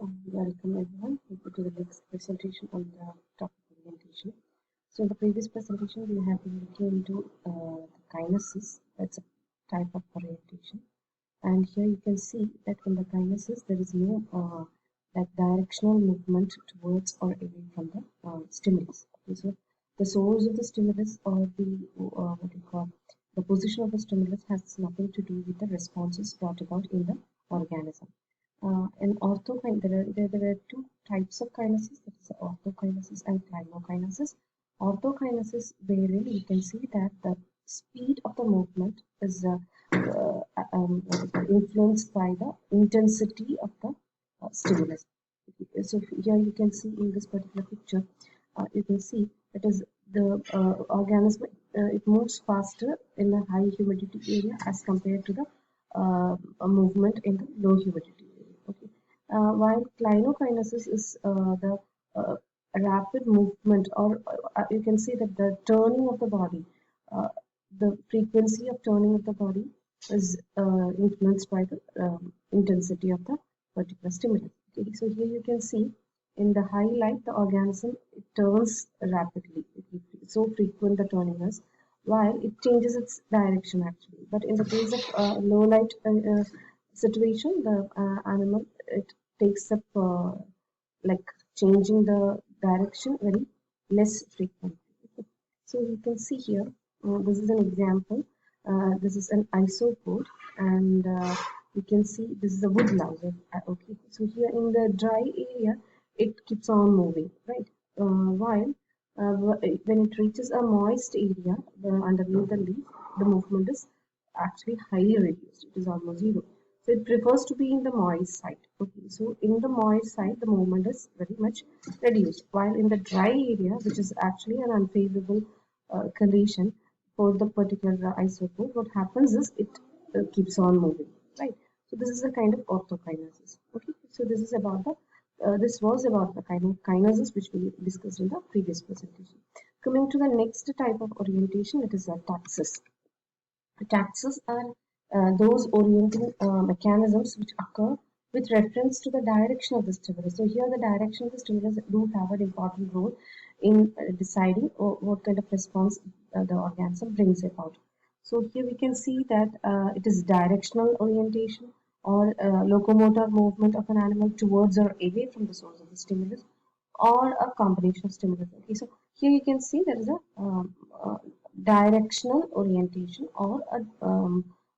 Welcome everyone to the next presentation on the topic orientation. So in the previous presentation we have been looking into the kinesis. That's a type of orientation, and here you can see that in the kinesis there is no like directional movement towards or away from the stimulus. Okay, so the source of the stimulus or the what you call the position of the stimulus has nothing to do with the responses brought about in the organism. In there are two types of kinesis, that is orthokinesis and clinokinesis. Orthokinesis, wherein you can see that the speed of the movement is influenced by the intensity of the stimulus. So here you can see in this particular picture, you can see that is the organism, it moves faster in the high humidity area as compared to the a movement in the low humidity area. Okay. While clinokinesis is the rapid movement, or you can see that the turning of the body, the frequency of turning of the body is influenced by the intensity of the particular stimulus. Okay. So here you can see in the high light, the organism it turns rapidly. It's so frequent the turning is, while it changes its direction actually. But in the case of low light situation, the animal it takes up like changing the direction very less frequently. So you can see here, this is an example. This is an isopod, and you can see this is a wood louser. Okay, so here in the dry area, it keeps on moving, right? While when it reaches a moist area underneath the leaf, the movement is actually highly reduced. It is almost zero. So it prefers to be in the moist side. Okay, so in the moist side, the movement is very much reduced. While in the dry area, which is actually an unfavorable condition for the particular isopod, what happens is it keeps on moving, right? So this is a kind of orthokinesis. Okay, so this is about the this was about the kind of kinesis which we discussed in the previous presentation. Coming to the next type of orientation, it is a taxis. Taxes are those orienting mechanisms which occur with reference to the direction of the stimulus. So here the direction of the stimulus do have an important role in deciding what kind of response the organism brings about. So here we can see that it is directional orientation or locomotor movement of an animal towards or away from the source of the stimulus, or a combination of stimulus. Okay, so here you can see there is a directional orientation or a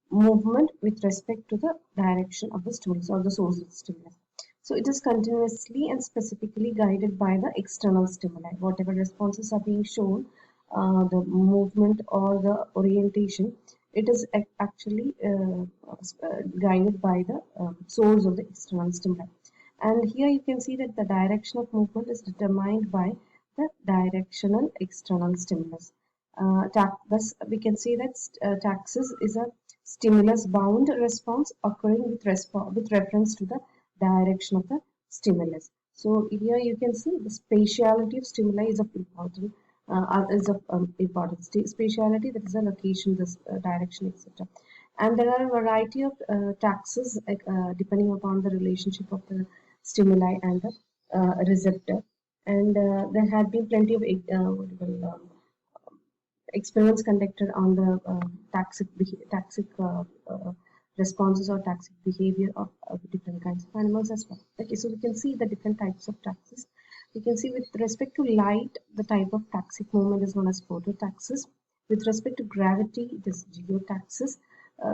movement with respect to the direction of the stimulus or the source of the stimulus. So it is continuously and specifically guided by the external stimuli. Whatever responses are being shown, the movement or the orientation, it is actually guided by the source of the external stimuli. And here you can see that the direction of movement is determined by the directional external stimulus. Thus, we can say that taxis is a stimulus-bound response occurring with reference to the direction of the stimulus. So here you can see the spatiality of stimuli is of importance. Spatiality, that is the location, this direction, etc. And there are a variety of taxes depending upon the relationship of the stimuli and the receptor. And there had been plenty of experiments conducted on the taxic responses or taxic behavior of different kinds of animals as well. Okay, so we can see the different types of taxis. We can see with respect to light, the type of taxic movement is known as phototaxis. With respect to gravity, it is geotaxis.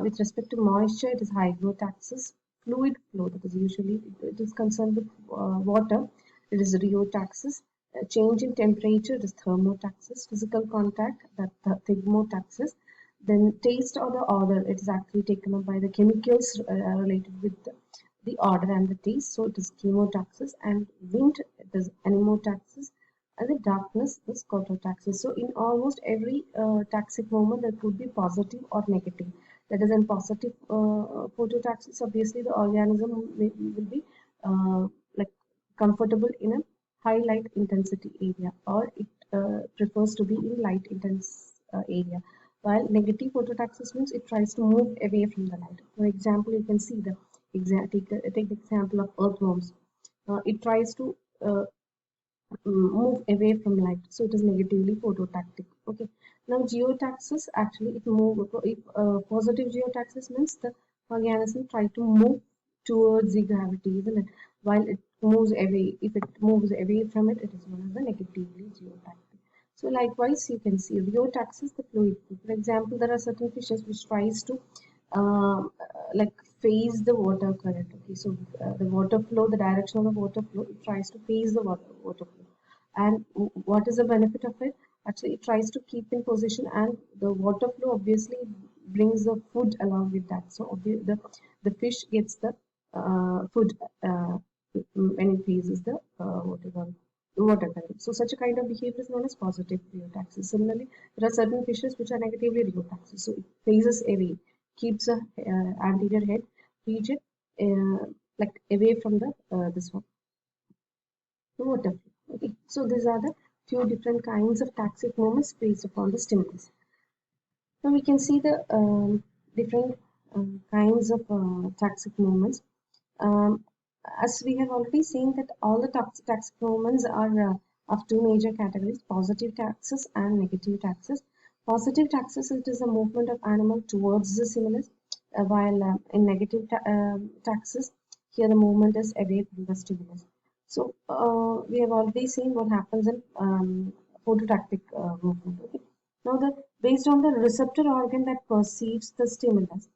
With respect to moisture, it is hygrotaxis. Fluid flow, that is usually it is concerned with water, it is rheotaxis. Change in temperature, it is thermotaxis. Physical contact, that thigmotaxis. Then taste or the odor, it is actually taken up by the chemicals related with the odor and the taste. So it is chemotaxis. And wind, it is anemotaxis. And the darkness is scototaxis. So in almost every taxic moment, there could be positive or negative. That is, in positive phototaxis, obviously the organism will be like comfortable in a high light intensity area, or it prefers to be in light intense area. While negative phototaxis means it tries to move away from the light. For example, you can see take the example of earthworms. it tries to move away from light, so it is negatively phototactic. Okay. Now geotaxis actually it move if positive geotaxis means the organism try to move towards the gravity, isn't it? While it moves away, if it moves away from it, it is known as the negatively geotactic. So likewise, you can see geotaxis the fluid. For example, there are certain fishes which tries to like face the water current. Okay, so the water flow, the direction of the water flow, it tries to face the water flow. And what is the benefit of it? Actually, it tries to keep in position, and the water flow obviously brings the food along with that. So the fish gets the food when it faces the water current. So such a kind of behavior is known as positive rheotaxis. Similarly, there are certain fishes which are negatively rheotaxis. So it faces away, keeps the anterior head region like away from the this one, the water flow. Okay, so these are the few different kinds of taxic movements based upon the stimulus. Now we can see the different kinds of taxic movements. Um, as we have already seen that all the taxic movements are of two major categories, positive taxis and negative taxis. Positive taxis, it is a movement of animal towards the stimulus, while in negative taxis, here the movement is away from the stimulus. So we have already seen what happens in phototactic movement. Okay. Now, based on the receptor organ that perceives the stimulus,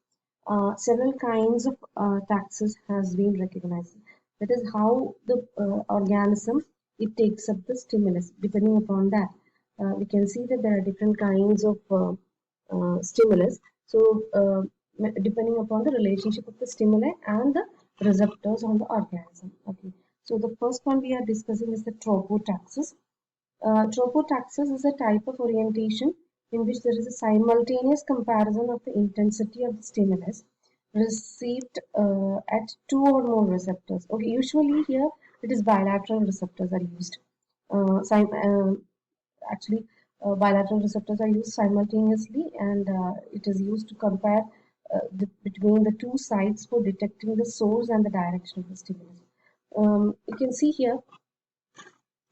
several kinds of taxes has been recognized. That is how the organism it takes up the stimulus. Depending upon that, we can see that there are different kinds of stimulus. So, depending upon the relationship of the stimuli and the receptors on the organism. Okay. So, the first one we are discussing is the trophotaxis. Trophotaxis is a type of orientation in which there is a simultaneous comparison of the intensity of the stimulus received at two or more receptors. Okay, usually here it is bilateral receptors are used. Actually, bilateral receptors are used simultaneously, and it is used to compare between the two sides for detecting the source and the direction of the stimulus. You can see here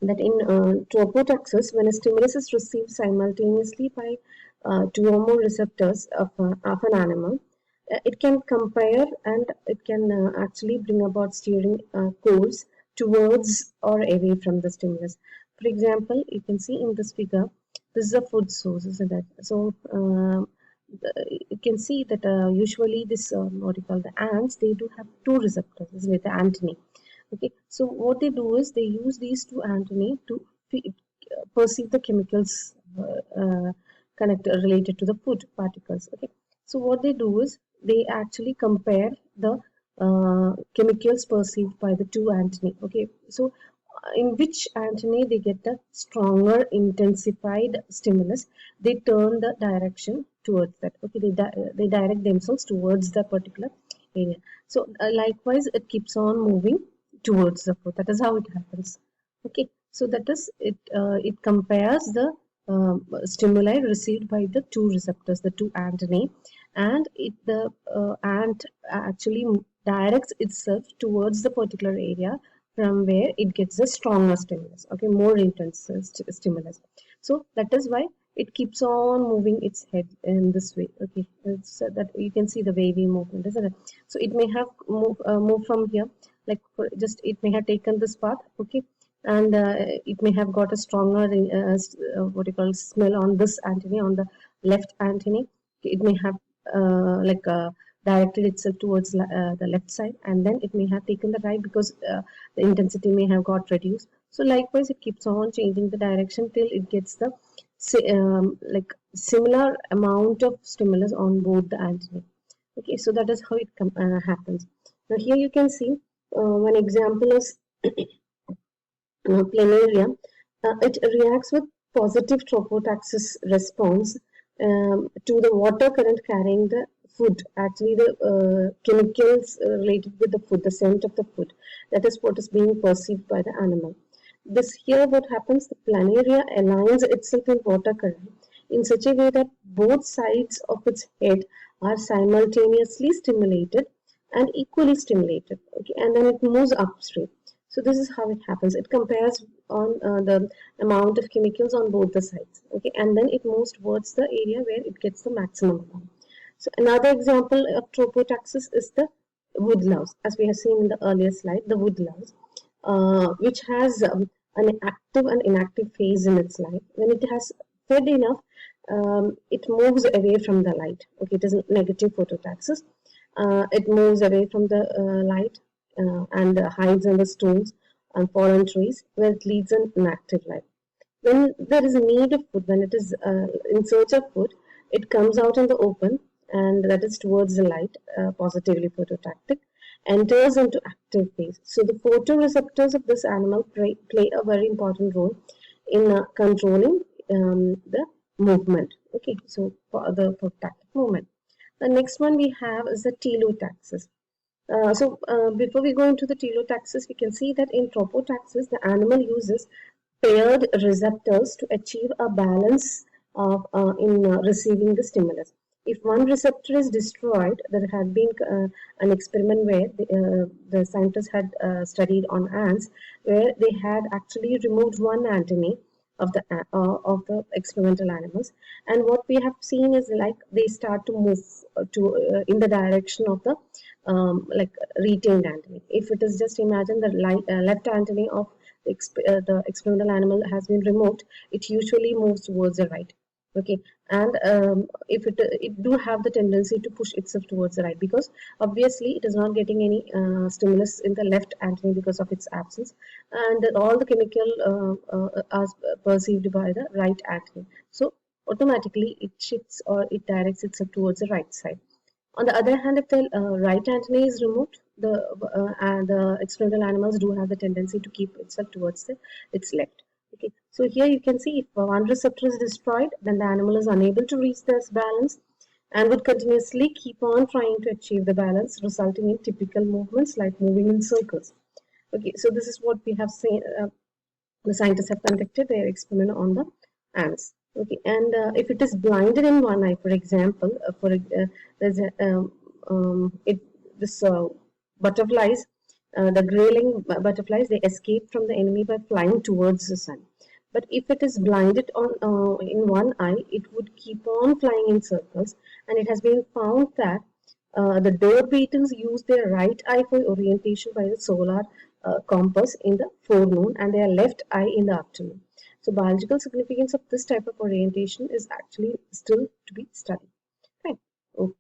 that in Trophotoxis, when a stimulus is received simultaneously by two or more receptors of an animal, it can compare and it can actually bring about steering course towards or away from the stimulus. For example, you can see in this figure, this is a food source, isn't it? So you can see that usually this what you call the ants, they do have two receptors, isn't it? The antennae. Okay, so what they do is they use these two antennae to perceive the chemicals connected related to the food particles. Okay, so what they do is they actually compare the chemicals perceived by the two antennae. Okay, so in which antennae they get the stronger intensified stimulus, they turn the direction towards that. Okay, they direct themselves towards the particular area. So likewise, it keeps on moving towards the food. That is how it happens. Okay, so that is it. It compares the stimuli received by the two receptors, the two antennae, and the ant actually directs itself towards the particular area from where it gets a stronger stimulus. Okay, more intense stimulus. So that is why it keeps on moving its head in this way. Okay, so that you can see the wavy movement, isn't it? So it may have moved from here, like just it may have taken this path. Okay, and it may have got a stronger what you call smell on this antennae, on the left antennae. It may have like directed itself towards the left side, and then it may have taken the right because the intensity may have got reduced. So likewise, it keeps on changing the direction till it gets the like similar amount of stimulus on both the antennae. Okay, so that is how it happens. Now here you can see one example is Planaria. It reacts with positive trophotaxis response to the water current carrying the food. Actually, the chemicals related with the food, the scent of the food, that is what is being perceived by the animal. This here, what happens? The planaria aligns itself in water current in such a way that both sides of its head are simultaneously stimulated and equally stimulated. Okay, and then it moves upstream. So this is how it happens. It compares on the amount of chemicals on both the sides. Okay, and then it moves towards the area where it gets the maximum amount. So another example of Trophotoxis is the wood louse, as we have seen in the earlier slide, the wood louse, which has an active and inactive phase in its life. When it has fed enough, it moves away from the light. Okay, it is negative phototaxis. It moves away from the light and hides under stones and fallen trees, where it leads an inactive life. When there is a need of food, when it is in search of food, it comes out in the open, and that is towards the light, positively phototactic, enters into active phase. So the photoreceptors of this animal play a very important role in controlling the movement. Okay, so for the phototactic movement. The next one we have is the telotaxis. Before we go into the telotaxis, we can see that in trophotaxis, the animal uses paired receptors to achieve a balance of, in receiving the stimulus. If one receptor is destroyed, there had been an experiment where the scientists had studied on ants, where they had actually removed one antennae of the experimental animals, and what we have seen is like they start to move to in the direction of the like retained antennae. If it is just imagine the left antennae of the experimental animal has been removed, it usually moves towards the right. Okay, and if it do have the tendency to push itself towards the right, because obviously it is not getting any stimulus in the left antennae because of its absence, and all the chemical are perceived by the right antennae. So automatically it shifts or it directs itself towards the right side. On the other hand, if the right antennae is removed, the experimental animals do have the tendency to keep itself towards its left. Okay, so here you can see if one receptor is destroyed, then the animal is unable to reach this balance and would continuously keep on trying to achieve the balance, resulting in typical movements like moving in circles. Okay, so this is what we have seen. The scientists have conducted their experiment on the ants. Okay, and if it is blinded in one eye, for example, there's a, it this butterflies, the grayling butterflies, they escape from the enemy by flying towards the sun. But if it is blinded on in one eye, it would keep on flying in circles, and it has been found that the dove beetles use their right eye for orientation by the solar compass in the forenoon and their left eye in the afternoon. So biological significance of this type of orientation is actually still to be studied. Right. Okay.